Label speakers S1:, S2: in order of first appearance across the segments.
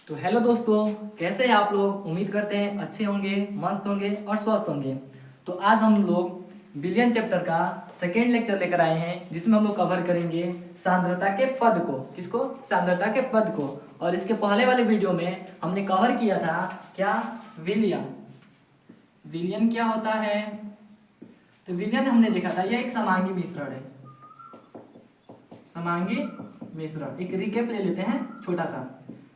S1: तो हेलो दोस्तों, कैसे हैं आप लोग। उम्मीद करते हैं अच्छे होंगे, मस्त होंगे और स्वस्थ होंगे। तो आज हम लोग विलियन चैप्टर का सेकेंड लेक्चर लेकर आए हैं, जिसमें हम लोग कवर करेंगे सांद्रता के पद को। किसको? सांद्रता के पद को। और इसके पहले वाले वीडियो में हमने कवर किया था क्या? विलियन। विलियन क्या होता है? तो विलियन हमने देखा था यह एक समांगी मिश्रण है। समांगी मिश्रण एक रिकेप ले लेते हैं छोटा सा।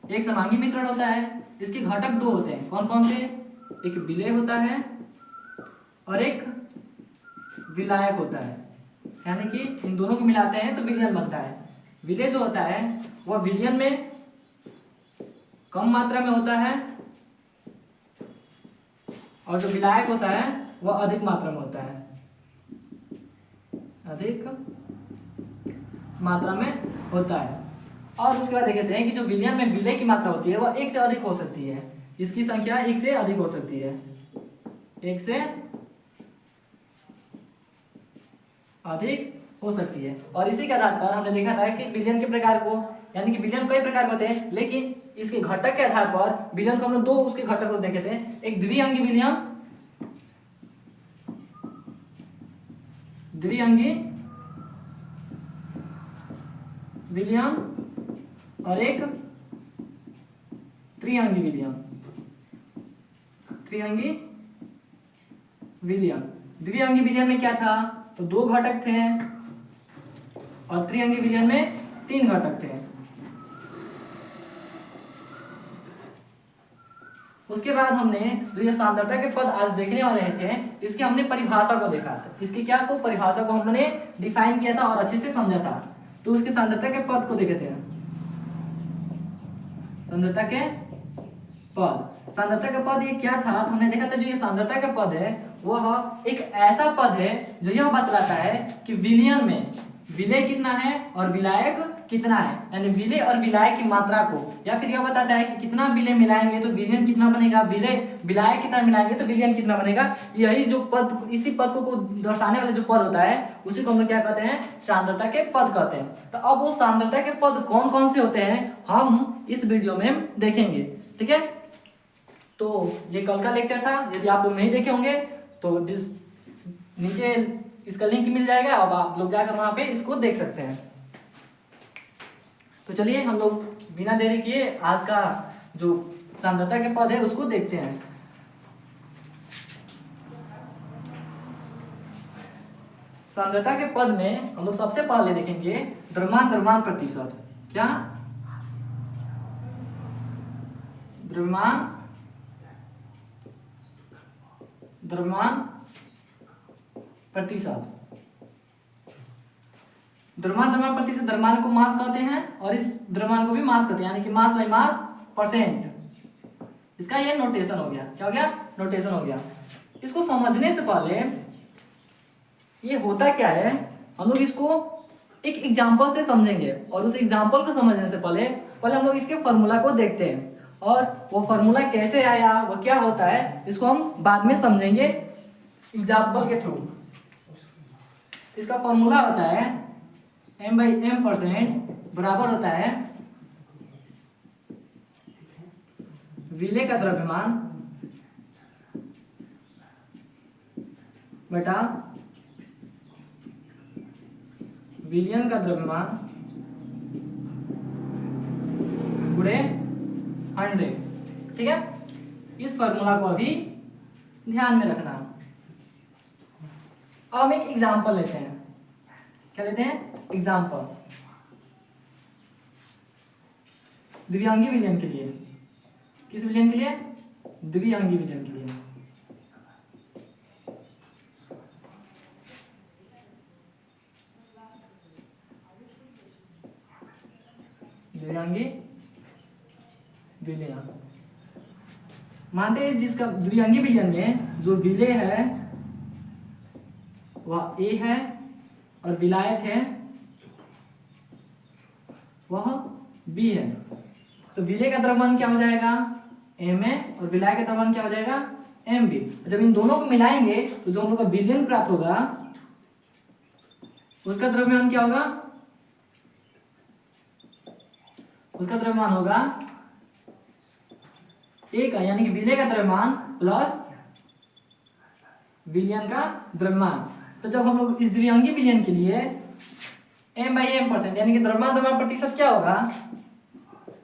S1: एक समांगी मिश्रण होता है, इसके घटक दो होते हैं। कौन कौन से? एक विलेय होता है और एक विलायक होता है। यानी कि इन दोनों को मिलाते हैं तो विलियन बनता है। विलेय जो होता है वह विलियन में कम मात्रा में होता है और जो विलायक होता है वह अधिक मात्रा में होता है। अधिक मात्रा में होता है। और उसके बाद देखते हैं कि जो विलियन में विलेय की मात्रा होती है वह एक से अधिक हो सकती है। इसकी संख्या एक से अधिक हो सकती है। एक से अधिक हो सकती है। और इसी के आधार पर हमने देखा था कि विलियन के प्रकार को, यानी कि विलियन कई प्रकार के होते हैं, लेकिन इसके घटक के आधार पर विलियन को हमने दो उसके घटक को देखे थे। एक द्विअंगी विलियन, द्विअंगी विलियन और एक त्रिअंगी विलियन। त्रिअंगी विलियन। द्विअंगी विलियन में क्या था? तो दो घटक थे और त्रिअंगी विलियन में तीन घटक थे। उसके बाद हमने जो ये सांद्रता के पद आज देखने वाले थे, इसके हमने परिभाषा को देखा था। इसके क्या को? परिभाषा को हमने डिफाइन किया था और अच्छे से समझा था। तो उसके सांद्रता के पद को देखे थे। सांद्रता के पद, सांद्रता का पद ये क्या था? तो हमने देखा था जो ये सांद्रता का पद है वह एक ऐसा पद है जो यह बतलाता है कि विलियन में विलेय कितना है और विलायक कितना है। यानी विलेय और विलायक की मात्रा को, या फिर यह बताता है कि कितना विलेय मिलाएंगे तो विलियन कितना बनेगा, विलेय विलायक कितना मिलाएंगे तो विलियन कितना बनेगा। यही जो पद, इसी पद को दर्शाने वाला जो पद होता है उसी को हम लोग क्या कहते हैं? सांद्रता के पद कहते हैं। तो अब वो सांद्रता के पद कौन कौन से होते हैं हम इस वीडियो में देखेंगे। ठीक है, तो ये कल का लेक्चर था। यदि आप लोग नहीं देखे होंगे तो नीचे इसका लिंक मिल जाएगा, अब आप लोग जाकर वहां पे इसको देख सकते हैं। तो चलिए हम लोग बिना देरी किए आज का जो सांद्रता के पद है उसको देखते हैं। सांद्रता के पद में हम लोग सबसे पहले देखेंगे द्रव्यमान द्रव्यमान प्रतिशत। क्या? द्रव्यमान द्रव्यमान प्रतिशत। द्रव्यमान द्रव्यमान प्रतिशत, द्रव्यमान को मास कहते हैं और इस द्रव्यमान को भी मास कहते हैं, यानी कि मास बाई मास परसेंट। इसका ये नोटेशन हो गया। क्या हो गया? नोटेशन हो गया। इसको समझने से पहले ये होता क्या है हम लोग इसको एक एग्जाम्पल से समझेंगे, और उस एग्जाम्पल को समझने से पहले हम लोग इसके फॉर्मूला को देखते हैं। और वो फॉर्मूला कैसे आया, वो क्या होता है, इसको हम बाद में समझेंगे एग्जाम्पल के थ्रू। इसका फॉर्मूला होता है m/m% बराबर होता है विलेय का द्रव्यमान बटा विलियन का द्रव्यमान गुणे 100। ठीक है, इस फॉर्मूला को अभी ध्यान में रखना। अब हम एक एग्जांपल लेते हैं। क्या लेते हैं? एग्जांपल। द्विअंगी विलियन के लिए। किस विलियन के लिए? द्विअंगी विलियन के लिए। द्विअंगी विलियन मानते हैं जिसका द्विअंगी विलियन में जो विलेय है वह A है और विलायक है वह B है। तो विलेय का द्रव्यमान क्या हो जाएगा? Ma और विलायक का द्रव्यमान क्या हो जाएगा? Mb। जब इन दोनों को मिलाएंगे तो जो हम लोग का विलियन प्राप्त होगा उसका द्रव्यमान क्या होगा? उसका द्रव्यमान होगा ए का यानी कि विलय का द्रव्यमान प्लस विलयन का द्रव्यमान। तो जब हम लोग इस द्विअंगी विलयन के लिए m/m% यानी कि द्रव्यमान प्रतिशत क्या होगा,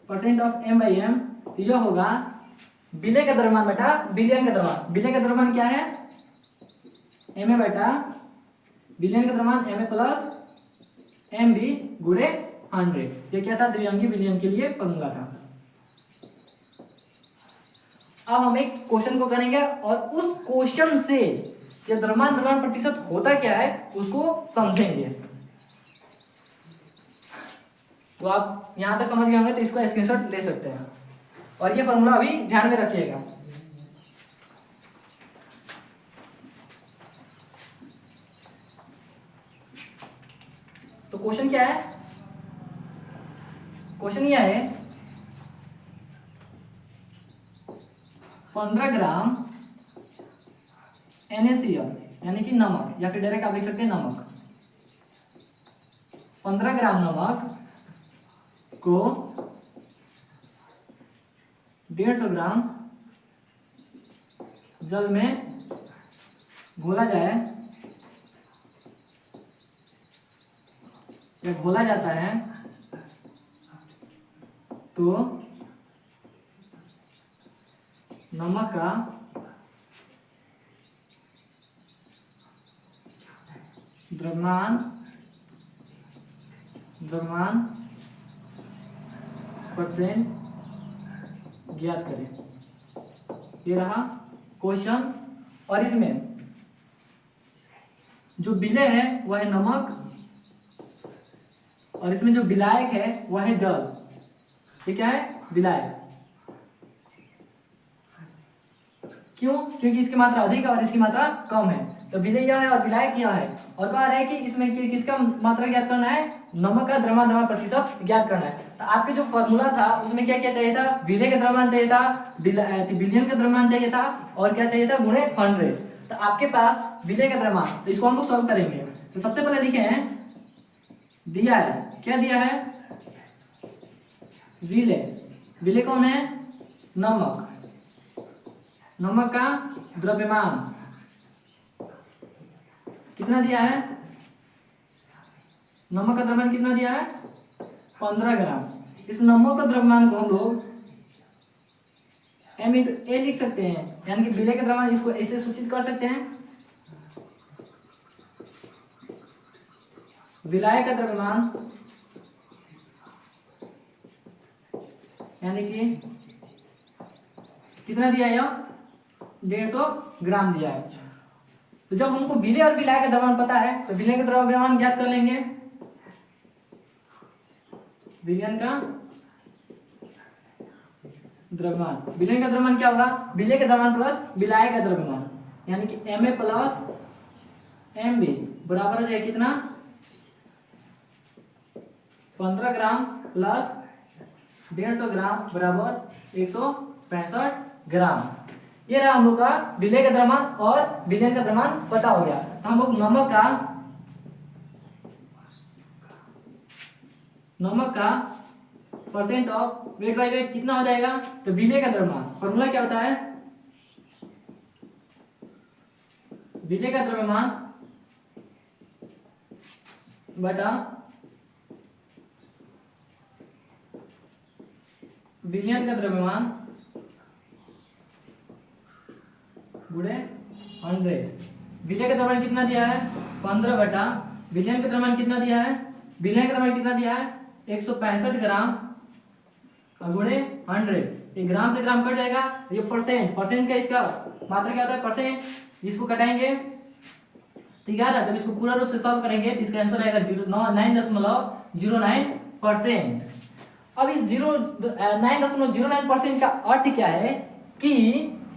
S1: परसेंट ऑफ m/m, तो यह होगा विलय का द्रव्यमान बटा विलयन का द्रव्यमान। विलय का द्रव्यमान क्या है, ma बटा विलयन का द्रव्यमान ma प्लस mb गुणे 100। ये क्या था, द्विअंगी विलयन के लिए फॉर्मूला था। अब हम एक क्वेश्चन को करेंगे और उस क्वेश्चन से ये द्रव्यमान प्रतिशत होता क्या है उसको समझेंगे। तो आप यहां तक समझ गए होंगे तो इसको स्क्रीनशॉट ले सकते हैं और ये फॉर्मूला अभी ध्यान में रखिएगा। तो क्वेश्चन क्या है, क्वेश्चन यह है 15 ग्राम NaCl यानी कि नमक, या फिर डायरेक्ट आप लिख सकते हैं नमक। 15 ग्राम नमक को 150 ग्राम जल में घोला जाए या घोला जाता है तो नमक का द्रव्यमान परसेंट ज्ञात करें। ये रहा क्वेश्चन। और इसमें जो विलय है वह है नमक और इसमें जो विलायक है वह है जल। ये क्या है, विलायक। क्यों, क्योंकि इसकी मात्रा अधिक है और इसकी मात्रा कम है। तो विलय यह है और विलायक यह है। और कह रहे हैं कि इसमें किसका मात्रा ज्ञात करना है, नमक का द्रव्यमान प्रतिशत ज्ञात करना है। तो आपके जो फॉर्मूला था उसमें क्या क्या चाहिए था, विलय का द्रव्यमान चाहिए था, विलयन का द्रव्यमान चाहिए था और क्या चाहिए था, गुणे 100। तो आपके पास विलय का द्रव्यमान, तो इसको हम लोग सॉल्व करेंगे। तो सबसे पहले लिखे हैं, दिया है, क्या दिया है, विलय। विलय कौन है, नमक। नमक का द्रव्यमान कितना दिया है, नमक का द्रव्यमान कितना दिया है, 15 ग्राम। इस नमक का द्रव्यमान को हम लोग m × a लिख सकते हैं, यानी कि विलय का द्रव्यमान इसको ऐसे सूचित कर सकते हैं, विलायक का द्रव्यमान यानी कि कितना दिया है, 150 ग्राम दिया है। तो जब हमको विलय और विलायक का द्रव्यमान पता है तो विलय का द्रव्यमान ज्ञात कर लेंगे। विलयन का द्रव्यमान, विलयन का द्रव्यमान क्या होगा, विलय का द्रव्यमान प्लस विलायक का द्रव्यमान, यानी कि Ma प्लस Mb बराबर हो जाएगा कितना, 15 ग्राम प्लस 150 ग्राम बराबर 165 ग्राम। ये रहा हम लोग का विलय का द्रव्यमान और विलयन का द्रव्यमान पता हो गया। तो हम लोग नमक का percent of weight by weight कितना हो जाएगा, तो विलय का द्रव्यमान फॉर्मूला क्या होता है, विलय का द्रव्यमान बटा विलयन का द्रव्यमान गुणे 100। विलय का द्रव्यमान कितना दिया है, 15 बटा विलयन का द्रव्यमान कितना दिया है, विलयन का द्रव्यमान कितना दिया है, 165 ग्राम गुणे 100। ये ग्राम से ग्राम कट जाएगा, ये परसेंट का इसका मात्रा क्या होता है, परसेंट। इसको कटाएंगे ठीक है, जब इसको पूरा रूप से सॉल्व करेंगे तो इसका आंसर आएगा 9.09%। अब इस 9.09% का अर्थ क्या है कि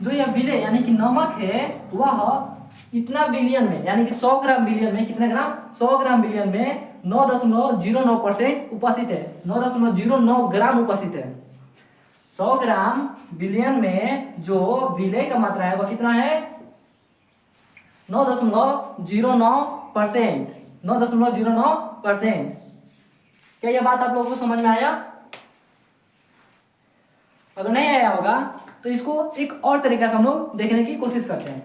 S1: जो यह विलय यानी कि नमक है वह इतना विलियन में, यानी कि 100 ग्राम विलियन में, कितने ग्राम, 100 ग्राम विलियन में 9.09% उपस्थित है, 9.09 ग्राम उपस्थित है। 100 ग्राम विलियन में जो विलय का मात्रा है वह कितना है, 9.09%। 9.09%। क्या यह बात आप लोगों को समझ में आया? अगर नहीं आया होगा तो इसको एक और तरीका से हम लोग देखने की कोशिश करते हैं।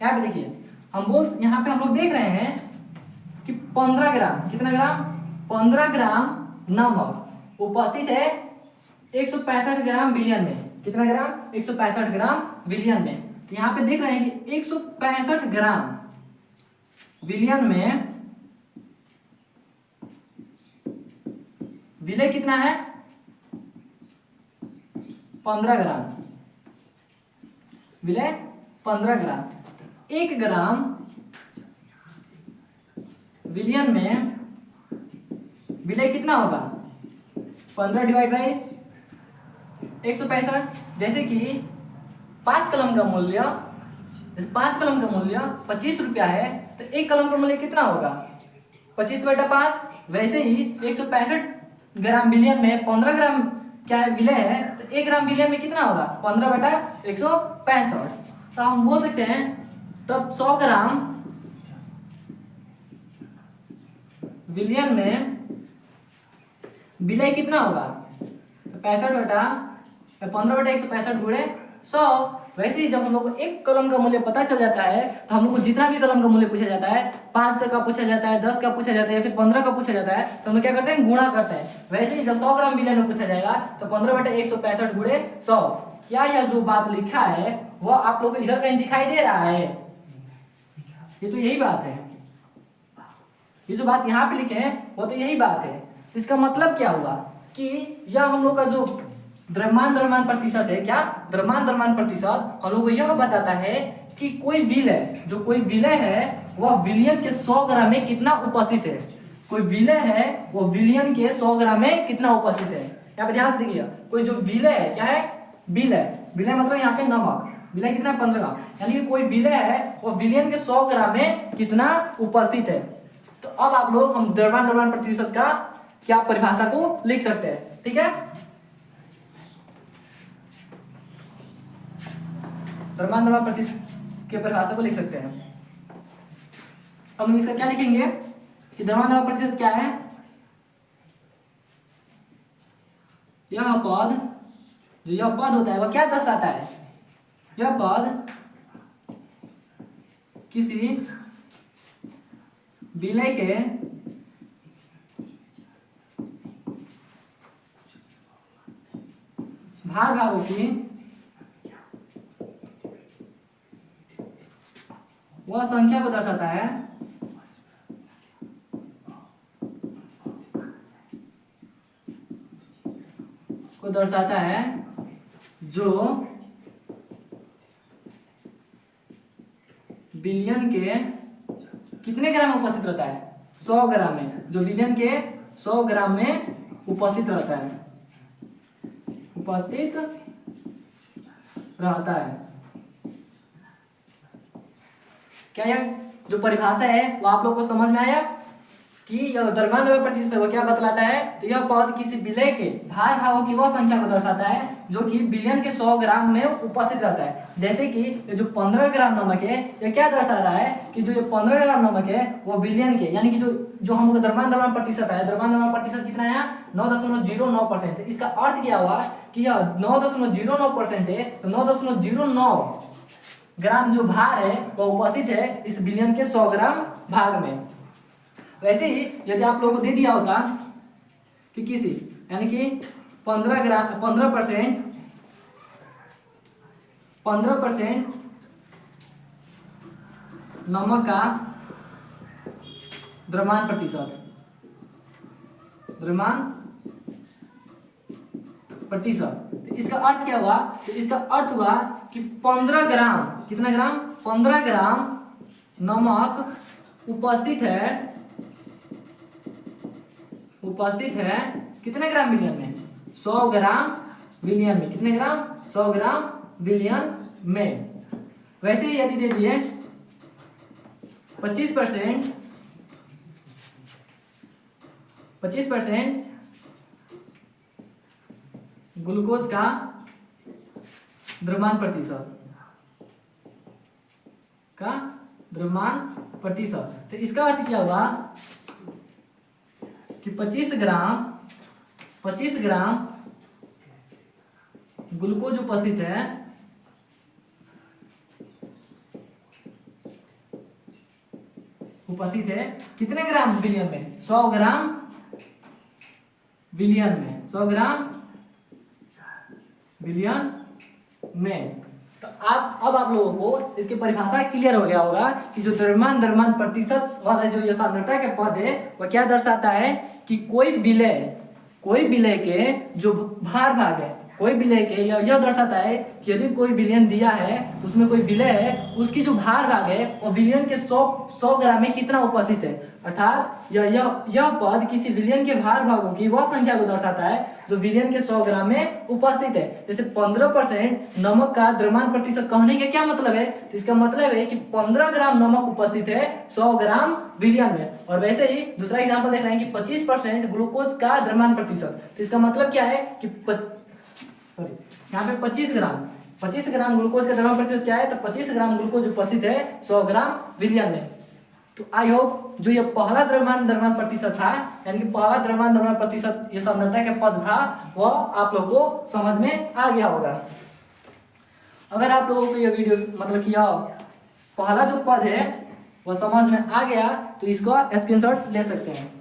S1: यहाँ पे देखिए यहाँ पे हम लोग देख रहे हैं कि 15 ग्राम, कितना ग्राम, 15 ग्राम नमक उपस्थित है 165 ग्राम विलियन में। कितना ग्राम, 165 ग्राम विलियन में। तो यहाँ पे देख रहे हैं कि 165 ग्राम विलियन में विलय कितना है, 15 ग्राम, विलय 15 ग्राम। 1 ग्राम विलियन में विलय कितना होगा, 15 डिवाइड बाई 165। जैसे कि 5 कलम का मूल्य 25 रुपया है, तो 1 कलम का मूल्य कितना होगा, 25/5। वैसे ही 165 ग्राम विलियन में 15 ग्राम क्या है, विलय है, तो 1 ग्राम विलियन में कितना होगा, 15/165। तो हम बोल सकते हैं तब 100 ग्राम विलियन में विलय कितना होगा, 15/165 गुणे 100। वैसे ही जब हम लोग को 1 कलम का मूल्य पता चल जाता है, तो हम लोग को जितना भी कलम का मूल्य पूछा जाता है, 5 का पूछा जाता है, 10 का पूछा जाता है या फिर 15 का पूछा जाता है, तो हम लोग क्या करते हैं, गुणा करते हैं। वैसे ही जब 100 ग्राम विलियन में पूछा जाएगा तो 15/165 गुणे 100। क्या यह जो बात लिखा है वो आप लोग को इधर कहीं दिखाई दे रहा है, ये तो यही बात है। ये जो बात यहाँ पे लिखे हैं वो तो यही बात है। इसका मतलब क्या हुआ कि यह हम लोग का जो द्रव्यमान प्रतिशत है, क्या द्रव्यमान प्रतिशत हम लोग को यह बताता है कि कोई विलय है वह विलियन के 100 ग्राम में कितना उपस्थित है। कोई विलय है वो विलियन के 100 ग्राम में कितना उपस्थित है। यहाँ पे ध्यान से देखिए, कोई जो विलय है, क्या है, विलय मतलब यहाँ पे नमक, विलय कितना, 15 ग्राम, यानी कि कोई विलय है वो विलियन के 100 ग्राम में कितना उपस्थित है। तो अब आप लोग हम द्रव्यमान प्रतिशत का क्या परिभाषा को लिख सकते हैं, ठीक है। द्रव्यमान प्रतिशत के परिभाषा को लिख सकते हैं। अब हम इसका क्या लिखेंगे कि द्रव्यमान प्रतिशत क्या है, यह पद होता है वह क्या दर्शाता है, यह पद किसी विलय के भागों की वह संख्या को दर्शाता है जो बिलियन के कितने ग्राम में उपस्थित रहता है, 100 ग्राम में, जो बिलियन के 100 ग्राम में उपस्थित रहता है, क्या यह जो परिभाषा है वो आप लोग को समझ में आया कि यह द्रव्यमान प्रतिशत वो क्या बतलाता है, तो यह पद किसी विलय के भागों की वह संख्या को दर्शाता है जो कि बिलियन के 100 ग्राम में उपस्थित रहता है। जैसे कि ये जो 15 ग्राम नमक है, ये क्या दर्शा रहा है कि जो ये 15 ग्राम नमक है वो बिलियन के, यानी कि जो हम लोग का द्रव्यमान प्रतिशत है, द्रव्यमान प्रतिशत कितना है, 9.09%। इसका अर्थ क्या हुआ कि यह 9.09% है, तो 9.09 ग्राम जो भार है वह उपस्थित है इस बिलियन के 100 ग्राम भाग में। वैसे ही यदि आप लोगों को दे दिया होता कि किसी, यानी कि 15% नमक का द्रव्यमान प्रतिशत, तो इसका अर्थ क्या हुआ, तो इसका अर्थ हुआ कि 15 ग्राम, कितना ग्राम, 15 ग्राम नमक उपस्थित है कितने ग्राम विलियन में, 100 ग्राम विलियन में, कितने ग्राम, 100 ग्राम विलियन में। वैसे ही यदि दे दिए 25% ग्लूकोज का द्रव्यमान प्रतिशत, तो इसका अर्थ क्या हुआ कि 25 ग्राम ग्लूकोज उपस्थित है, कितने ग्राम विलियन में? 100 ग्राम विलियन में, 100 ग्राम विलियन में। तो अब आप लोगों को इसकी परिभाषा क्लियर हो गया होगा कि जो द्रव्यमान प्रतिशत वाला जो ये सांद्रता के पद है वह क्या दर्शाता है कि कोई विलय के जो भार भाग है, कोई विलय के यह दर्शाता है कि यदि कोई विलयन दिया है तो उसमें कोई विलय है, उसकी जो भार भाग है वो विलयन के 100 ग्राम में कितना उपस्थित है। अर्थात यह पद किसी विलयन के भार भागों की वह संख्या को दर्शाता है जो विलयन के 100 ग्राम में उपस्थित है। जैसे 15% नमक का द्रव्यमान प्रतिशत कहने का क्या मतलब है? तो इसका मतलब है कि 15 ग्राम नमक उपस्थित है 100 ग्राम विलयन में। और वैसे ही दूसरा एग्जाम्पल देख रहे हैं कि 25% ग्लूकोज का द्रव्यमान प्रतिशत, तो इसका मतलब क्या है कि यहाँ पे 25 ग्राम ग्लूकोज का द्रव्यमान प्रतिशत क्या है? तो 25 ग्राम ग्लूकोज उपस्थित है 100 ग्राम विलयन में। तो आई होप जो ये पहला द्रव्यमान प्रतिशत था, यानी कि पहला द्रव्यमान प्रतिशत ये सांद्रता के पद था, वह आप लोगों को समझ में आ गया होगा। अगर आप लोगों को ये वीडियो मतलब कि यह पहला जो पद है वह समझ में आ गया तो इसको स्क्रीनशॉट ले सकते हैं।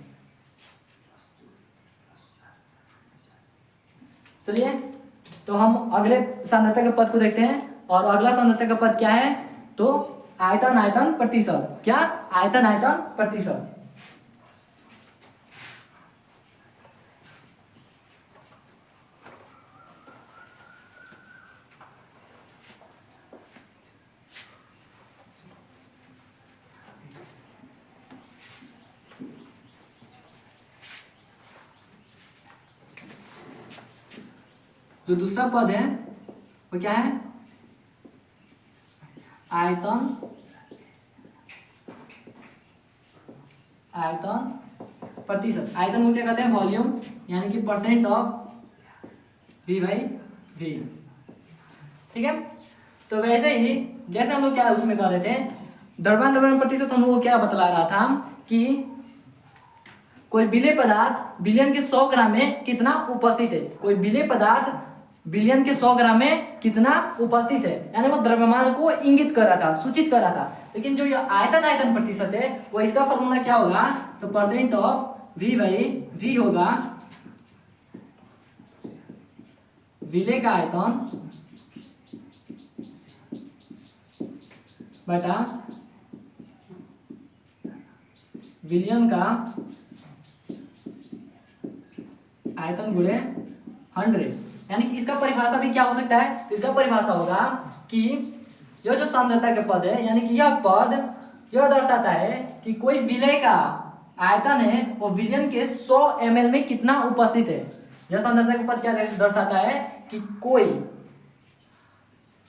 S1: चलिए तो हम अगले सांद्रता के पद को देखते हैं। और अगला सांद्रता का पद क्या है? तो आयतन प्रतिशत। क्या? आयतन प्रतिशत। जो दूसरा पद है वो क्या है? आयतन प्रतिशत। आयतन को क्या कहते हैं? वॉल्यूम, यानी कि percent of V by V। ठीक है। तो वैसे ही जैसे हम लोग क्या उसमें कह रहे थे, द्रव्यमान प्रतिशत हम लोग क्या बतला रहा था कि कोई विलेय पदार्थ विलयन के 100 ग्राम में कितना उपस्थित है। कोई विलेय पदार्थ विलयन के 100 ग्राम में कितना उपस्थित है, यानी वो द्रव्यमान को इंगित कर रहा था, सूचित कर रहा था। लेकिन जो ये आयतन प्रतिशत है वो इसका फॉर्मूला क्या होगा? तो percent of V by V होगा विलेय का आयतन बटा विलयन का आयतन गुणे 100। यानी कि इसका परिभाषा भी क्या हो सकता है? इसका परिभाषा होगा कि यह जो सांद्रता के पद है, यानी कि यह पद यह दर्शाता है कि कोई विलय का आयतन है वो विलयन के 100 ml में कितना उपस्थित है। यह सांद्रता के पद क्या दर्शाता है कि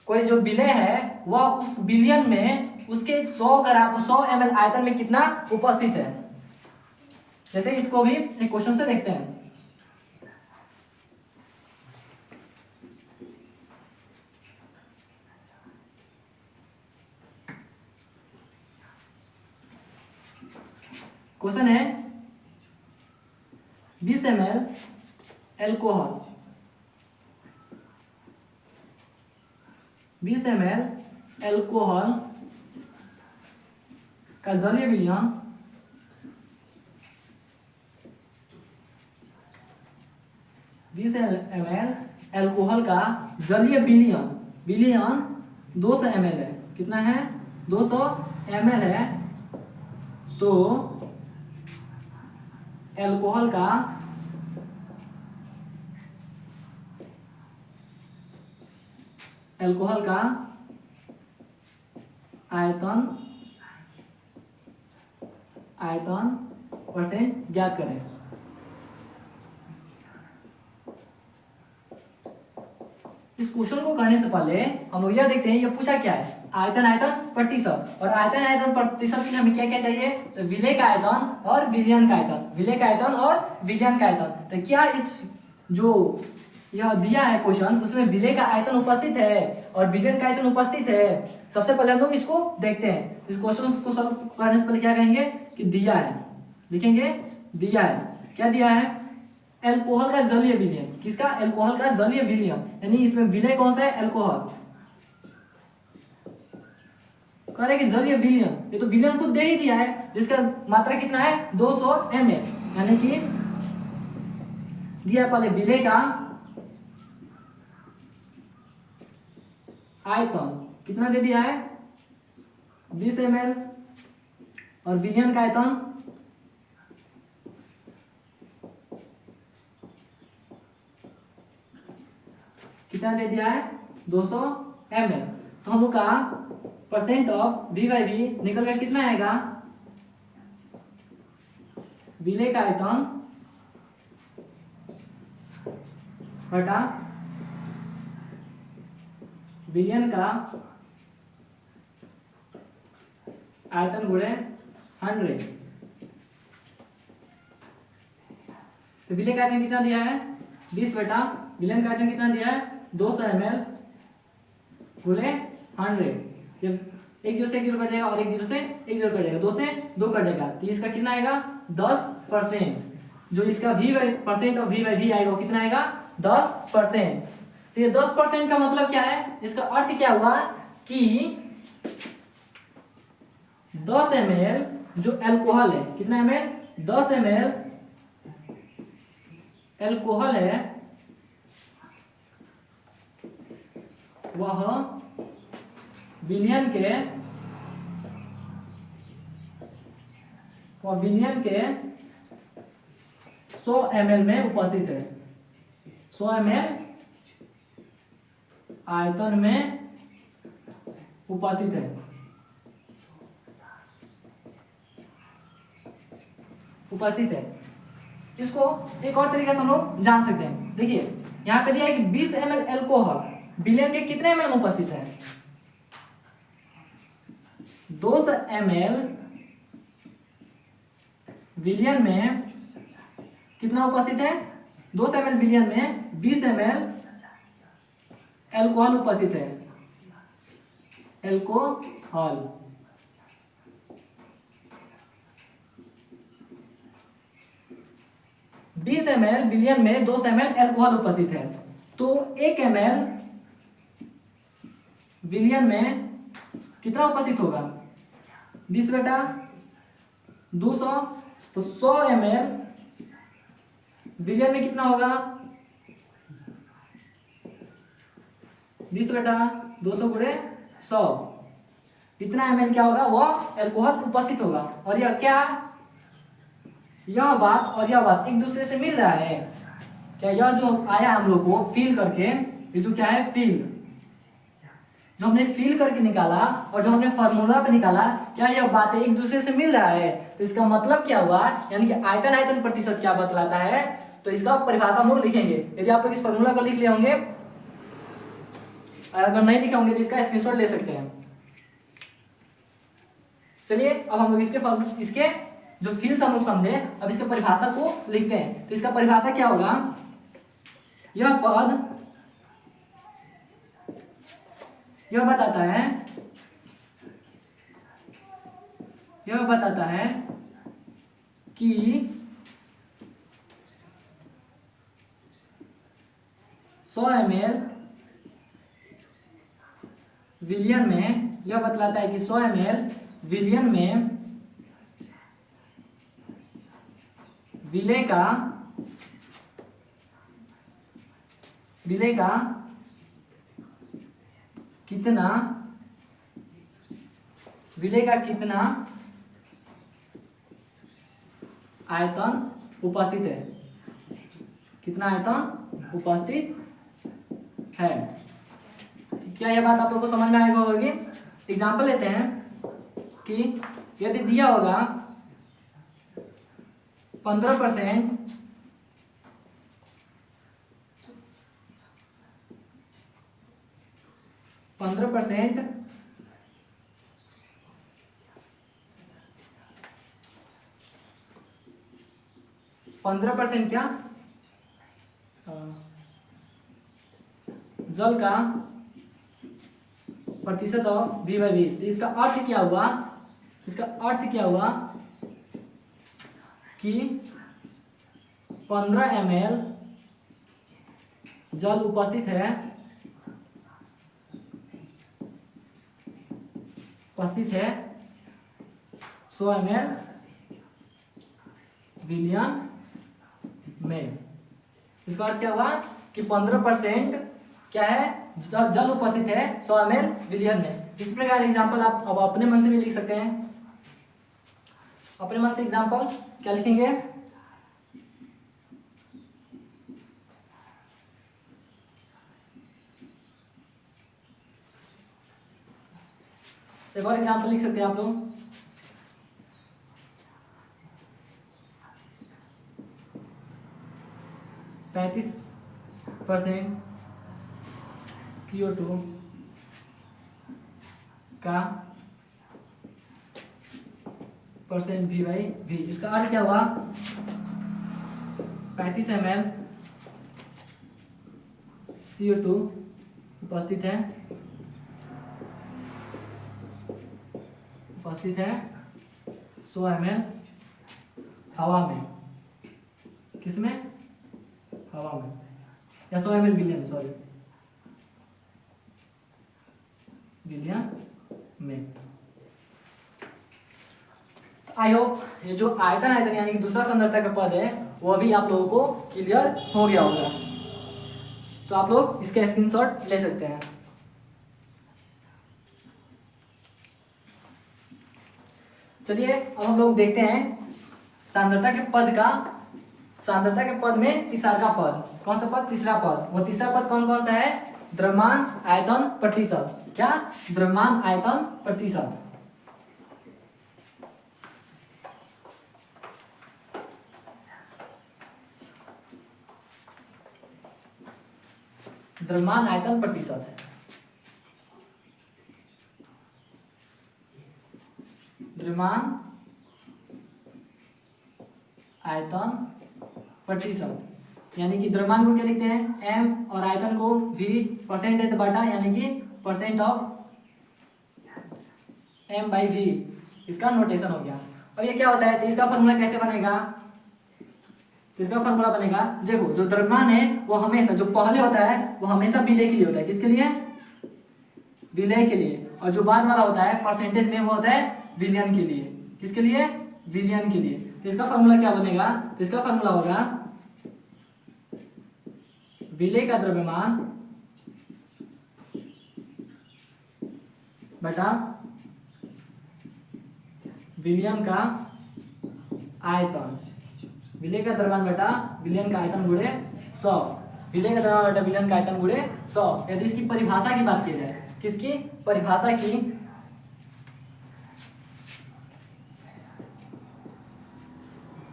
S1: कोई जो विलय है वह उस विलयन में उसके 100 ml आयतन में कितना उपस्थित है। जैसे इसको भी एक क्वेश्चन से देखते हैं। क्वेश्चन है 20 ml एल्कोहल, 20 ml एल्कोहल का जलीय विलयन 20 ml एल्कोहल का जलीय विलयन 200 ml है। कितना है? 200 ml है। तो एल्कोहल का आयतन परसेंट ज्ञात करें। इस क्वेश्चन को करने से पहले हम लोग यह देखते हैं ये पूछा क्या है? आयतन प्रतिशत। और आयतन प्रतिशत के लिए हमें क्या क्या चाहिए? तो विलेय का आयतन और विलयन का आयतन, विलेय का आयतन और विलयन का आयतन। तो क्या इस जो यह दिया है क्वेश्चन उसमें विलेय का आयतन उपस्थित है और विलयन का आयतन उपस्थित है? सबसे पहले हम लोग इसको देखते हैं। इस क्वेश्चन को सॉल्व करने से पहले क्या कहेंगे कि दिया है, लिखेंगे दिया है। क्या दिया है, एल्कोहल का जलीय विलयन। किसका, एल्कोहल का जलीय विलयन, यानी इसमें विलय कौन सा है, एल्कोहल। कह रहे कि जलीय विलयन, ये तो विलयन खुद दे ही दिया है, जिसका मात्रा कितना है 200 ml, यानी कि दिया पहले विलय का आयतन कितना दे दिया है 20 ml, और विलयन का आयतन कितना दे दिया है 200 ml। तो हम लोग का percent of V by v निकल कर कितना आएगा, विलय का आयतन बटा विलयन का आयतन गुणे 100। तो विलय का आयतन कितना दिया है 20 बटा विलयन का आयतन कितना दिया है 200 ml गुणे 100। एक जीरो से एक जीरो कट जाएगा और एक जीरो से एक जीरो कट जाएगा, 2 से 2 कट जाएगा, तो इसका कितना आएगा 10%। जो इसका percent of V by v आएगा वो कितना आएगा 10%। तो ये 10% का मतलब क्या है, इसका अर्थ क्या हुआ कि 10 ml जो एल्कोहल है, कितना ml 10 ml एल्कोहल है, वह विलयन के 100 ml में उपस्थित है, 100 ml आयतन में उपस्थित है। उपस्थित है इसको एक और तरीके से हम लोग जान सकते हैं। देखिए यहाँ पे दिया है कि 20 ml एल्कोहल विलयन के कितने ml में उपस्थित है, 200 ml विलयन में कितना उपस्थित है, 200 ml विलयन में 20 ml एल्कोहल उपस्थित है, एल्कोहल। बीस ml विलयन में 200 ml एल्कोहल उपस्थित है, तो 1 ml विलयन में कितना उपस्थित होगा 20 बटा 200, तो 100 ml विलयन में कितना होगा 20 बटा 200 गुणे 100, इतना ml क्या होगा वह एल्कोहल उपस्थित होगा। और यह क्या, यह बात और यह बात एक दूसरे से मिल रहा है क्या, यह जो आया हम लोग को फील करके, ये जो क्या है फील, जो हमने फील करके निकाला और जो हमने फॉर्मूला पे निकाला, क्या यह बातें एक दूसरे से मिल रहा है। तो इसका मतलब क्या हुआ, यानी कि आयतन प्रतिशत क्या बतलाता है, तो इसका परिभाषा हम लोग लिखेंगे। यदि आप लोग इस फॉर्मूला को लिख लिए होंगे, अगर नहीं लिखे होंगे तो इसका स्क्रीनशॉट ले सकते हैं। चलिए अब हम लोग इसके जो फील्ड हम लोग समझे, अब इसके परिभाषा को लिखते हैं। तो इसका परिभाषा क्या होगा, यह पद यह बताता है कि सौ ml विलयन में, यह बतलाता है कि 100 ml विलयन में विलय का कितना आयतन उपस्थित है, कितना आयतन उपस्थित है। क्या यह बात आप लोगों को समझ में आएगा होगी। एग्जाम्पल लेते हैं कि यदि दिया होगा 15% 15% क्या जल का प्रतिशत ऑफ V बाई वी। तो इसका अर्थ क्या हुआ, कि 15 ml जल उपस्थित है, उपस्थित है 100 ml विलयन में। इसका अर्थ क्या हुआ कि 15% क्या है, जल उपस्थित है 100 ml विलयन में। इस प्रकार एग्जाम्पल आप अब अपने मन से भी लिख सकते हैं। अपने मन से एग्जाम्पल क्या लिखेंगे, एक और एग्जाम्पल लिख सकते हैं आप लोग। %35 CO2 का परसेंट V/V। इसका अर्थ क्या हुआ, 35 ml CO2 उपस्थित है, उपस्थित है 100 ml हवा में। किसमें, हवा में, या 100 ml विलयन में, सॉरी विलयन में। आई होप ये जो आयतन यानी कि दूसरा सांद्रता का पद है वो भी आप लोगों को क्लियर हो गया होगा। तो आप लोग इसका स्क्रीनशॉट ले सकते हैं। चलिए अब हम लोग देखते हैं सांद्रता के पद में तीसरा पद। कौन सा पद, तीसरा पद। वो तीसरा पद कौन कौन सा है, द्रव्यमान आयतन प्रतिशत। क्या, द्रव्यमान आयतन प्रतिशत। द्रव्यमान आयतन प्रतिशत है, द्रव्यमान आयतन प्रतिशत। यानी कि द्रव्यमान को क्या लिखते हैं, m, और आयतन को v परसेंटेज बटा यानी कि परसेंट ऑफ m/v। इसका नोटेशन हो गया। और ये क्या होता है, तो इसका फॉर्मूला कैसे बनेगा, तो इसका फॉर्मूला बनेगा, देखो जो द्रव्यमान है वो हमेशा जो पहले होता है वो हमेशा विलय के लिए होता है। किसके लिए, विलय के लिए। और जो बाद वाला होता है परसेंटेज में वो होता है विलयन के लिए। किसके लिए, विलयन के लिए। तो इसका फॉर्मूला क्या बनेगा, तो इसका फॉर्मूला होगा विलय का द्रव्यमान बटा विलयन का आयतन। विलय का द्रव्यमान बटा विलयन का आयतन गुणे 100। विलय का द्रव्यमान बटा विलयन का आयतन गुणे 100। यदि इसकी परिभाषा की बात की जाए, किसकी परिभाषा की,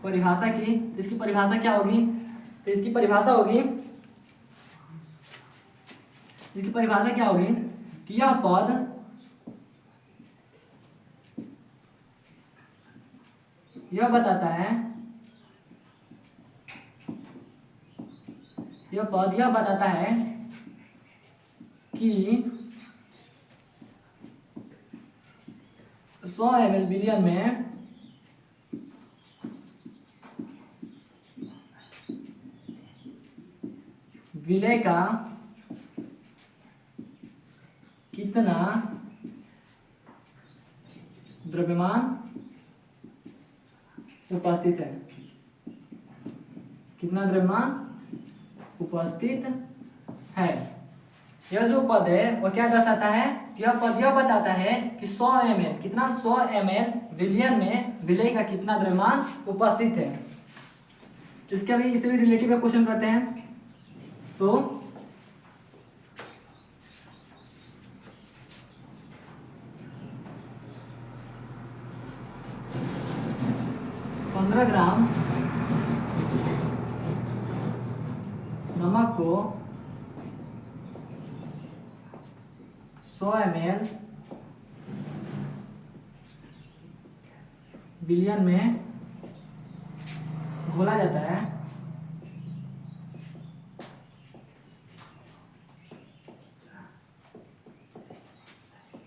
S1: परिभाषा की, इसकी परिभाषा क्या होगी, तो इसकी परिभाषा होगी, इसकी परिभाषा क्या होगी कि यह पद यह बताता है, यह पद यह बताता है कि 100 ml विलयन में विलय का कितना द्रव्यमान उपस्थित है, कितना द्रव्यमान उपस्थित है। यह जो पद है वो क्या दर्शाता है, यह पद यह बताता है कि 100 ml, कितना 100 ml विलयन में विलय का कितना द्रव्यमान उपस्थित है। इसके भी इससे भी रिलेटिव क्वेश्चन करते हैं। तो ग्राम नमक को 100 ml विलयन में घोला जाता है,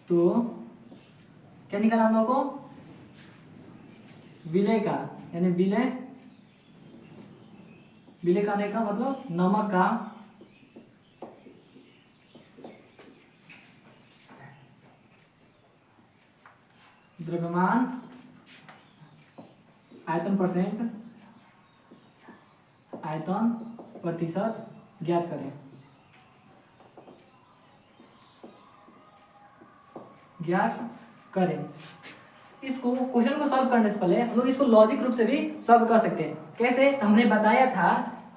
S1: तो क्या निकला हम लोग को, विलय का, यानी विलय विलय कहने का मतलब नमक का द्रव्यमान आयतन प्रतिशत ज्ञात करें। इसको क्वेश्चन को सॉल्व करने से पहले हम लोग इसको लॉजिक रूप से भी सॉल्व कर सकते हैं। कैसे? हमने बताया था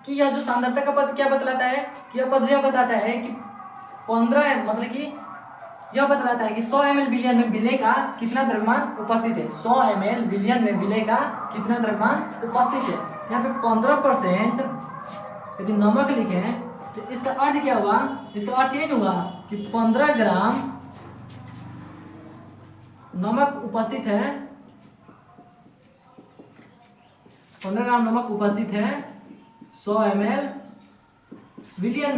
S1: कि यह जो सांद्रता का पद क्या बतलाता है कि यह पद यह बताता है कि 15 मतलब कि यह बतलाता है कि 100 ml विलयन में विलय का कितना द्रव्यमान उपस्थित है। 100 ml विलयन में विलय का कितना द्रव्यमान उपस्थित है। यहाँ पे 15% यदि नमक लिखे तो इसका अर्थ क्या हुआ? इसका अर्थ ये होगा कि 15 ग्राम नमक उपस्थित है, 15 ग्राम नमक उपस्थित है 100 ml विलयन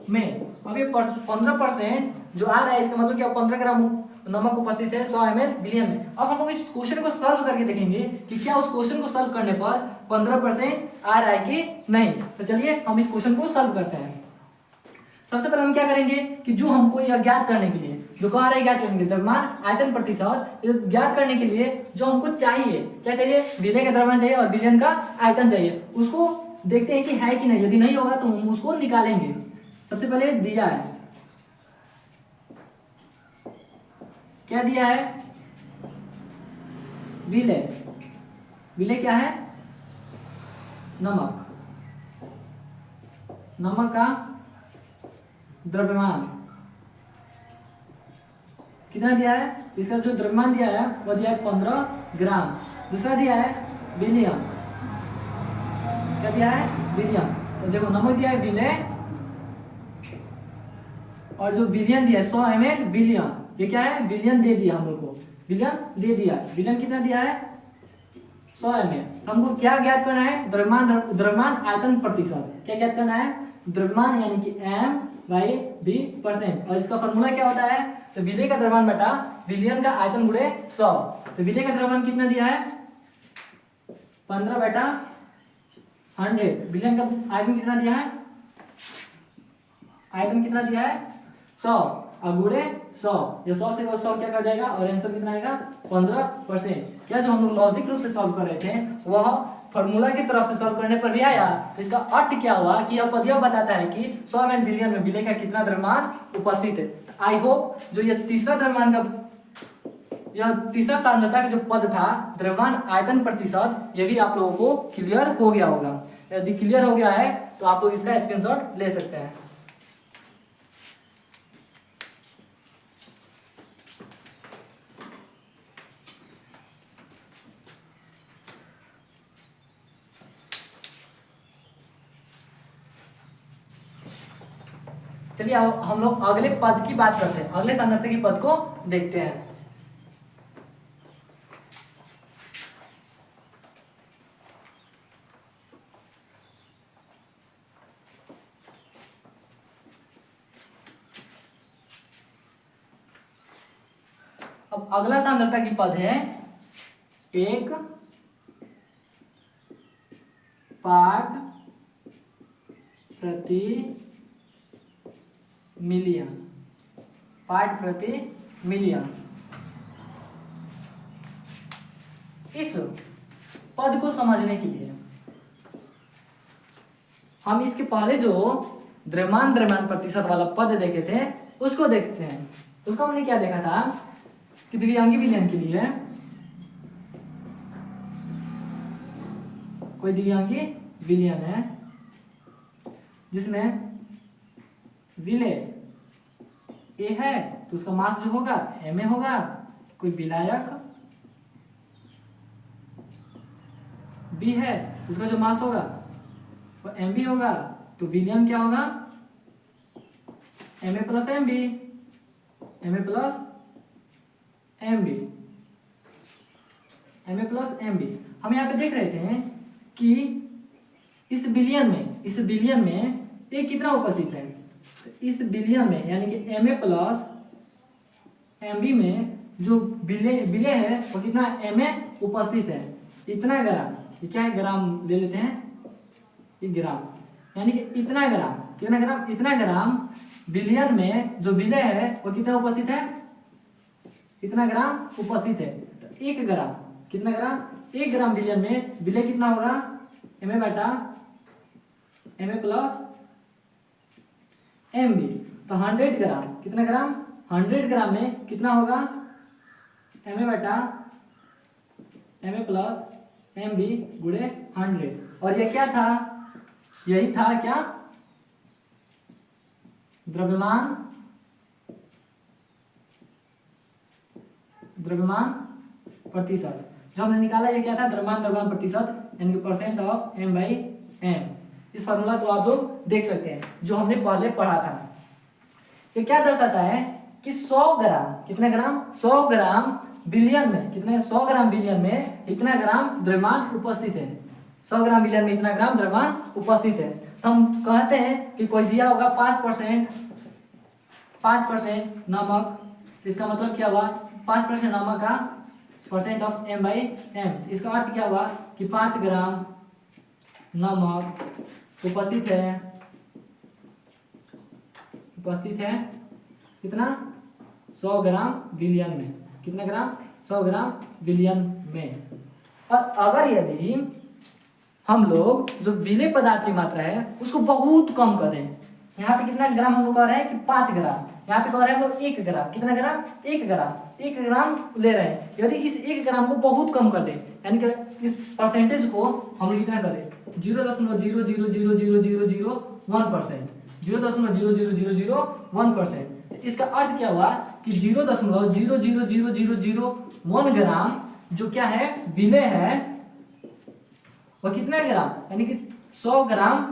S1: में। अब ये 15% जो आ रहा है इसका मतलब क्या? 15 ग्राम नमक उपस्थित है 100 ml विलयन में। अब हम लोग इस क्वेश्चन को सॉल्व करके देखेंगे कि क्या उस क्वेश्चन को सॉल्व करने पर 15% आ रहा है कि नहीं। तो चलिए हम इस क्वेश्चन को सॉल्व करते हैं। सबसे पहले हम क्या करेंगे कि जो हमको यह ज्ञात करने के लिए जो कह रहा है ज्ञात करेंगे द्रव्यमान आयतन प्रतिशत, ज्ञात करने के लिए जो हमको चाहिए क्या चाहिए? विलय का द्रव्यमान चाहिए और विलयन का आयतन चाहिए। उसको देखते हैं कि है कि नहीं। यदि नहीं होगा तो हम उसको निकालेंगे। सबसे पहले दिया है, क्या दिया है? विलय क्या है? नमक का द्रव्यमान कितना दिया है? इसका जो द्रव्यमान दिया है वो दिया है 15 ग्राम। दूसरा दिया है विलियम, क्या दिया है? विलियम। तो देखो नमक दिया है विलय और जो विलियन दिया है 100 ml विलियन, ये क्या है? विलियन दे दिया हम लोग को, विलियन दे दिया। विलियन कितना दिया है? 100 ml। हमको क्या ज्ञात करना है? द्रव्यमान आयतन प्रतिशत। क्या ज्ञात करना है? द्रव्यमान यानी कि m/v%। और इसका फॉर्मूला क्या होता है? तो विलय का द्रव्यमान बटा विलियन का आयतन गुणे 100। तो विलय का द्रव्यमान कितना दिया है? 15/100। विलयन का आयतन कितना दिया है? आयतन कितना दिया है? 100 और गुणे 100। ये 100 से 100 क्या कर जाएगा और आंसर कितना आएगा? 15%। क्या जो हम लोग लॉजिक रूप से सॉल्व कर रहे थे वह फॉर्मूला की तरफ से सॉल्व करने पर भी आया। इसका अर्थ क्या हुआ कि यह पद यह बताता है कि 100 ml विलयन में विलय का कितना द्रव्यमान उपस्थित है। आई होप जो यह तीसरा द्रव्यमान का यह तीसरा सांद्रता का जो पद था द्रव्यमान आयतन प्रतिशत, ये भी आप लोगों को क्लियर हो गया होगा। यदि क्लियर हो गया है तो आप लोग इसका स्क्रीनशॉट ले सकते हैं। चलिए हम लोग अगले पद की बात करते हैं, अगले सांद्रता के पद को देखते हैं। अब अगला सांद्रता की पद है 1 पार्ट प्रति मिलियन। पार्ट प्रति मिलियन। इस पद को समझने के लिए हम इसके पहले जो द्रव्यमान प्रतिशत वाला पद देखे थे उसको देखते हैं। उसको हमने क्या देखा था कि द्विअंगी विलयन के लिए कोई द्विअंगी विलयन है जिसमें विलय ए है तो उसका मास जो होगा ma होगा। कोई विलायक b है उसका जो मास होगा वो mb होगा। तो विलयन क्या होगा? ma plus mb, ma plus mb, ma plus mb। हम यहाँ पे देख रहे थे कि इस बिलियन में ए कितना उपस्थित है? तो इस बिलियन में यानी कि ma प्लस mb में जो विलय है वो कितना ma उपस्थित है। इतना ग्राम, ये क्या है, ग्राम ले लेते हैं, ये ग्राम, यानी कि इतना ग्राम, कितना ग्राम, इतना ग्राम बिलियन में जो विलय है वो कितना उपस्थित है, इतना ग्राम उपस्थित है। तो 1 ग्राम, कितना ग्राम, 1 ग्राम बिलियन में विलय कितना होगा, एम बटा एम प्लस एम बी। तो 100 ग्राम, कितना ग्राम, 100 ग्राम में कितना होगा, एम बटा एम प्लस एम बी गुणे 100। और ये क्या था, यही था क्या, द्रव्यमान प्रतिशत जो हमने निकाला, ये क्या था, द्रव्यमान प्रतिशत, यानी कि percent of m by m. इस फॉर्मूला को आप लोग देख सकते हैं जो हमने पहले पढ़ा था। ये क्या दर्शाता है कि 100 ग्राम, कितना ग्राम, 100 ग्राम बिलियन में, कितने, 100 ग्राम बिलियन में इतना ग्राम द्रव्यमान उपस्थित है, 100 ग्राम बिलियन में इतना ग्राम द्रव्यमान उपस्थित है। तो हम कहते हैं कि कोई दिया होगा 5% नमक, इसका मतलब क्या हुआ, 5% नमक का percent of m by m, इसका अर्थ क्या हुआ कि 5 ग्राम नमक उपस्थित है कितना, 100 ग्राम बिलियन में, कितना ग्राम, 100 ग्राम बिलियन में। और अगर यदि हम लोग जो विलेय पदार्थ की मात्रा है उसको बहुत कम कर दें, यहाँ पे कितना ग्राम हम लोग कह रहे हैं कि 5 ग्राम, यहाँ पे कह रहे हैं तो 1 ग्राम, कितना ग्राम, 1 ग्राम ले रहे हैं। यदि इस 1 ग्राम को बहुत कम कर दें, यानी कि इस परसेंटेज को हम लोग कितना करें, 0.0000001%, 0.00001%। इसका अर्थ क्या हुआ कि 0.00001 ग्राम जो क्या है, विलेय है, वो कितना ग्राम, यानी कि 100 ग्राम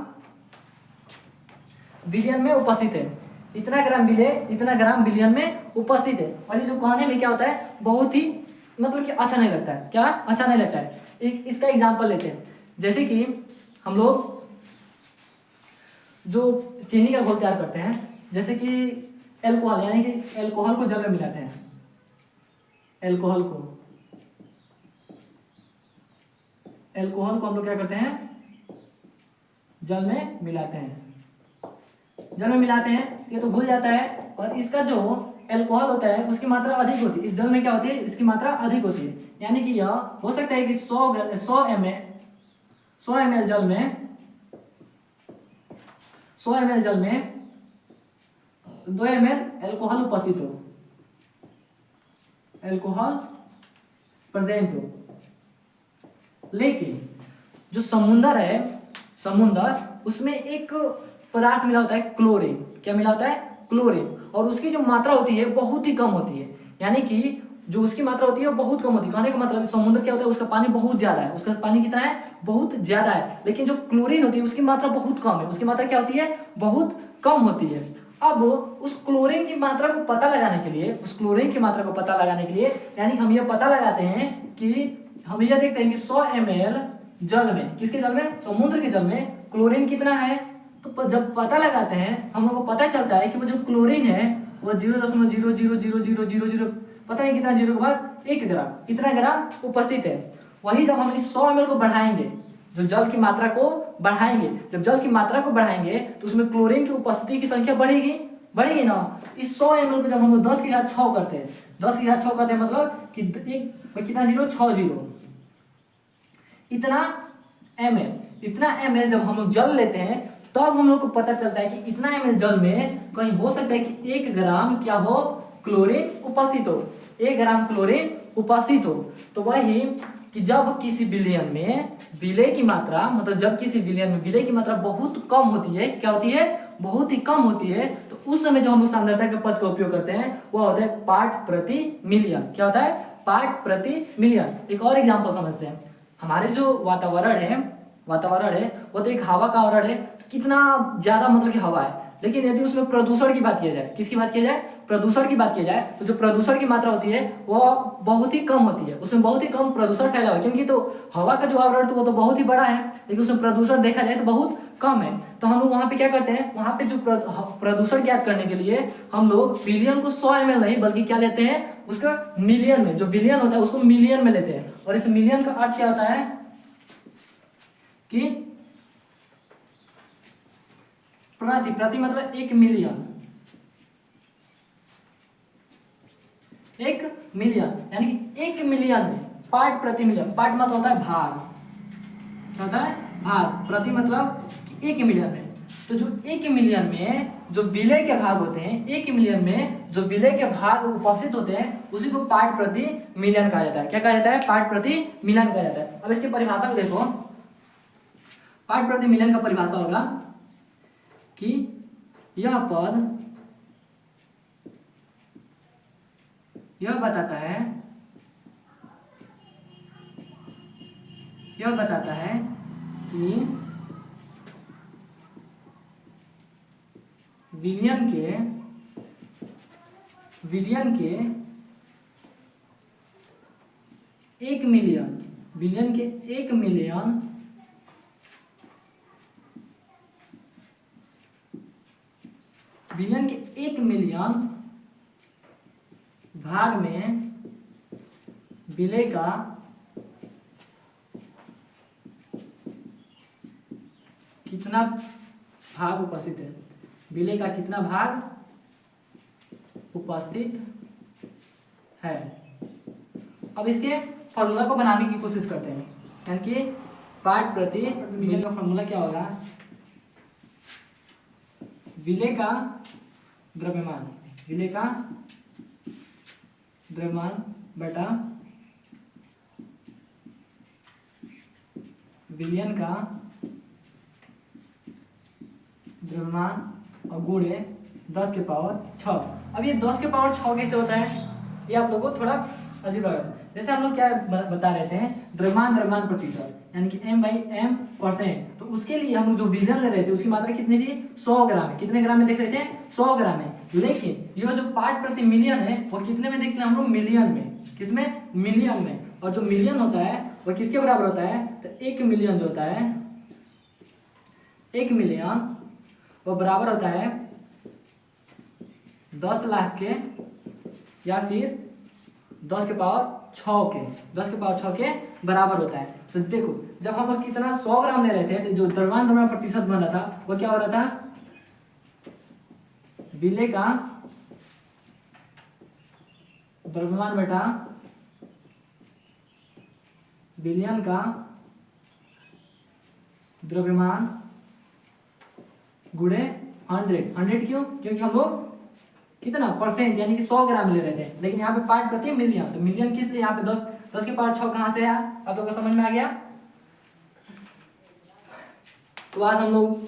S1: बिलियन में उपस्थित है, इतना ग्राम विलेय, इतना ग्राम बिलियन में उपस्थित है। और ये जो कहने में क्या होता है, बहुत ही मतलब कि अच्छा नहीं लगता है, क्या अच्छा नहीं लगता है। इसका एग्जांपल लेते हैं, जैसे कि हम लोग जो चीनी का घोल तैयार करते हैं, जैसे कि एल्कोहल, यानी कि एल्कोहल को जल में मिलाते हैं, एल्कोहल को हम लोग क्या करते हैं, जल में मिलाते हैं, ये तो घुल जाता है। और इसका जो एल्कोहल होता है उसकी मात्रा अधिक होती है, इस जल में क्या होती है, इसकी मात्रा अधिक होती है। यानी कि यह हो सकता है कि 100 ml जल में 2 ml एल्कोहल उपस्थित हो, एल्कोहल प्रेजेंट हो। लेकिन जो समुंदर है, उसमें एक पदार्थ मिला होता है क्लोरीन, क्या मिला होता है, क्लोरीन, और उसकी जो मात्रा होती है बहुत ही कम होती है, यानी कि जो उसकी मात्रा होती है वो बहुत कम होती है। कहने का मतलब समुद्र क्या होता है, उसका पानी बहुत ज्यादा है, उसका पानी कितना है, बहुत ज्यादा है, लेकिन जो क्लोरीन होती है उसकी मात्रा बहुत कम है, उसकी मात्रा क्या होती है, बहुत कम होती है। अब उस क्लोरीन की मात्रा को पता लगाने के लिए, यानी हम ये पता लगाते हैं कि हम ये देखते हैं कि 100 ml जल में, किसके जल में, समुद्र के जल में क्लोरीन कितना है। तो जब पता लगाते हैं हम लोग को पता चलता है कि वो जो क्लोरीन है वो 0.00000 पता नहीं कितना जीरो के बाद 1 ग्राम, कितना ग्राम उपस्थित है। वही जब हम इस 100 ml को बढ़ाएंगे, जो जल की मात्रा को बढ़ाएंगे, जब जल की मात्रा को बढ़ाएंगे तो उसमें क्लोरीन की उपस्थिति की संख्या बढ़ेगी ना। इस 100 ml को जब हम लोग 10 की घात 6 करते हैं, 10 की घात 6 करते हैं मतलब कि कितना जीरो, 6 जीरो, इतना ml जब हम लोग जल लेते हैं तब हम लोग को पता चलता है कि इतना ml जल में कहीं हो सकता है कि 1 ग्राम क्या हो, क्लोरीन उपस्थित हो, 1 ग्राम क्लोरीन उपस्थित हो। तो वही कि जब किसी विलयन में विलय की मात्रा, मतलब जब किसी विलयन में विलय की मात्रा बहुत कम होती है, क्या होती है, बहुत ही कम होती है, तो उस समय जो हम लोग सांद्रता के पद का उपयोग करते हैं वह होता है पार्ट प्रति मिलियन। क्या होता है, पार्ट प्रति मिलियन। एक और एग्जांपल समझते हैं, हमारे जो वातावरण है वो तो एक हवा का आवरण है, कितना ज्यादा मतलब कि हवा है, लेकिन यदि उसमें प्रदूषण की बात किया जाए, किसकी बात किया जाए, प्रदूषण की बात किया जाए, तो जो प्रदूषण की मात्रा होती है वो बहुत ही कम होती है, उसमें बहुत ही कम प्रदूषण फैला हुआ है, क्योंकि तो हवा का जो आवरण तो वो तो बहुत ही बड़ा है, लेकिन उसमें प्रदूषण देखा जाए तो बहुत कम है। तो हम लोग वहाँ पे क्या करते हैं, वहाँ पे जो प्रदूषण ज्ञात करने के लिए हम लोग विलियन को 100 ml नहीं बल्कि क्या लेते हैं, उसका मिलियन में, जो बिलियन होता है उसको मिलियन में लेते हैं। और इस मिलियन का अर्थ क्या होता है कि प्रति, प्रति मतलब 1 मिलियन, 1 मिलियन यानी कि 1 मिलियन में पार्ट प्रति मिलियन। पार्ट मतलब होता है भाग, क्या होता है भाग, प्रति मतलब 1 मिलियन में। तो जो 1 मिलियन में जो विलय के भाग होते हैं, 1 मिलियन में जो विलय के भाग उपस्थित होते हैं उसी को पार्ट प्रति मिलियन कहा जाता है। क्या कहा जाता है? पार्ट प्रति मिलियन कहा जाता है। अब इसकी परिभाषा को देखो। पार्ट प्रति मिलियन का परिभाषा होगा कि यह पद यह बताता है कि विलियन के 1 मिलियन, विलियन के 1 मिलियन विलियन के 1 मिलियन भाग में विलय का कितना भाग उपस्थित है, विलय का कितना भाग उपस्थित है। अब इसके फॉर्मूला को बनाने की कोशिश करते हैं, यानी कि पार्ट प्रति मिलियन का फॉर्मूला क्या होगा? विलय का द्रव्यमान, विलय का द्रव्यमान बटा विलयन का द्रव्यमान और गुणे 10 के पावर 6। अब ये 10 के पावर 6 कैसे होता है, ये आप लोगों को थोड़ा अजीब लगा। जैसे हम लोग क्या बता रहे थे, द्रव्यमान प्रतिशत यानी कि m/m%। तो उसके लिए हम जो विलयन ले रहे थे उसकी मात्रा कितनी थी? 100 ग्राम है। कितने ग्राम में देख रहे थे? 100 ग्राम है। लेकिन यह जो पार्ट प्रति मिलियन है वो कितने में देखते हैं हम लोग? मिलियन में। किसमें? मिलियन में। और जो मिलियन होता है वो किसके बराबर होता है? तो 1 मिलियन जो होता है, 1 मिलियन वो बराबर होता है 10 लाख के या फिर 10 के पावर 6 के, 10 के पावर 6 के बराबर होता है। तो देखो जब हम लोग कितना 100 ग्राम ले रहे थे तो जो द्रव्यमान प्रतिशत बन रहा था वो क्या हो रहा था? विलय का द्रव्यमान बटा विलयन का द्रव्यमान गुणे 100 क्यों? क्योंकि हम लोग कितना परसेंट यानी कि 100 ग्राम ले रहे थे, लेकिन यहाँ पे पार्ट प्रति मिलियन। तो मिलियन किस लिए? यहाँ पे 10 के पावर 6 कहाँ से आया? आप लोगों को समझ में आ गया? तो आज हम लोग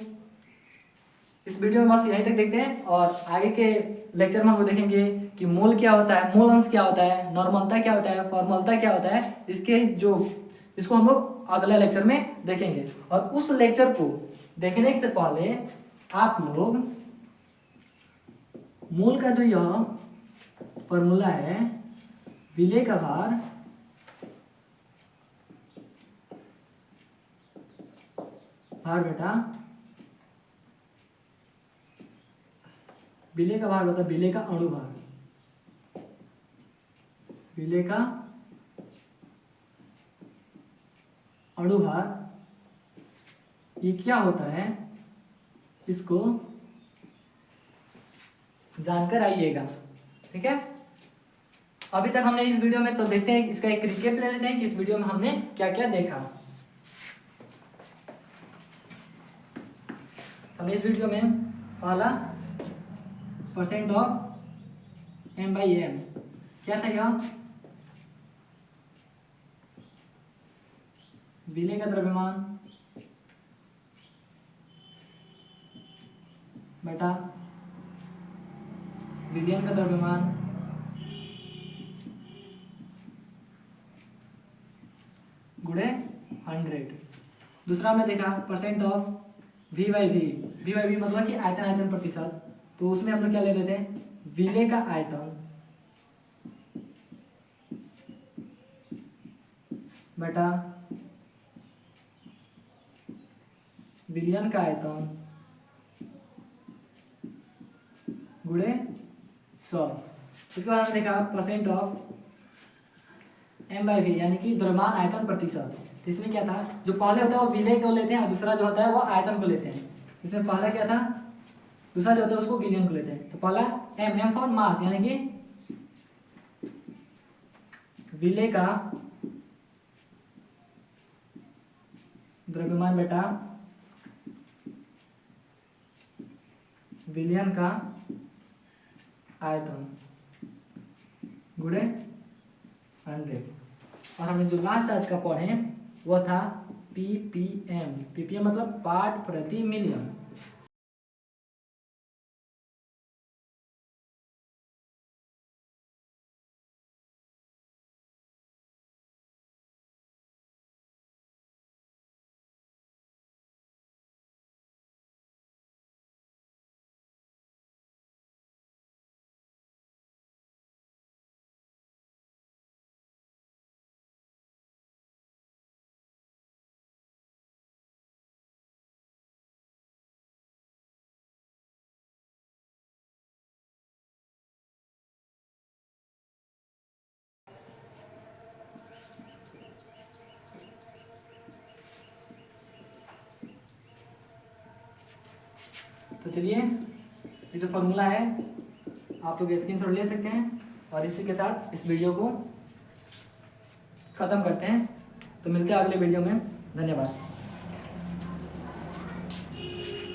S1: इस वीडियो में बस यहीं तक देखते हैं, और आगे के लेक्चर में हम लोग देखेंगे कि मोल क्या होता है, मोल अंश क्या होता है, नॉर्मलता क्या होता है, फॉर्मलता क्या होता है। इसको हम लोग अगले लेक्चर में देखेंगे। और उस लेक्चर को देखने से पहले आप लोग मोल का जो यह फॉर्मूला है, विलय का भार बेटा विलय का भार बता विलय का अणुभार, विलय का अणुभार ये क्या होता है, इसको जानकर आइएगा। ठीक है, अभी तक हमने इस वीडियो में, तो देखते हैं इसका एक रिकेप ले लेते हैं कि इस वीडियो में हमने क्या क्या देखा। हमने इस वीडियो में पहला परसेंट ऑफ m/m क्या था? यह विलय का द्रव्यमान बटा विलयन का द्रव्यमान गुणे 100। दूसरा में देखा परसेंट ऑफ v/v, v/v मतलब कि आयतन प्रतिशत। तो उसमें हम लोग क्या ले रहे थे? विलय का आयतन बटा विलयन का आयतन गुणे 100। उसके बाद हमने देखा परसेंट ऑफ m/v यानी कि द्रव्यमान आयतन प्रतिशत। तो इसमें क्या था, जो पहले होता है वो विलेय को लेते हैं और दूसरा जो होता है वो आयतन को लेते हैं। इसमें पहला क्या था, दूसरा जो होता है उसको विलियन को लेते हैं। तो पहला m फॉर मास यानी कि विलेय का द्रव्यमान बेटा विलियन का आयतन गुणे 100। और हमने जो लास्ट आज का पढ़े वो था ppm। ppm मतलब पार्ट प्रति मिलियन। तो चलिए ये जो फॉर्मूला है आप लोग स्क्रीनशॉट ले सकते हैं और इसी के साथ इस वीडियो को ख़त्म करते हैं। तो मिलते हैं अगले वीडियो में। धन्यवाद।